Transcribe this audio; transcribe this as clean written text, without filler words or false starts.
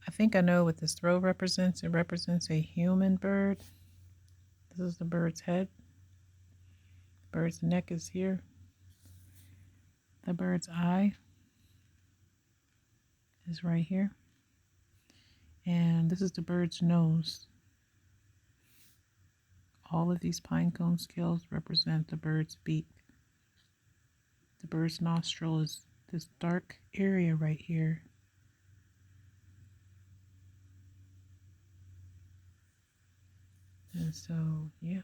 I think I know what this throat represents. It represents a human bird. This is the bird's head. The bird's neck is here. The bird's eye is right here. And this is the bird's nose. All of these pine cone scales represent the bird's beak. The bird's nostril is this dark area right here. And so, yeah.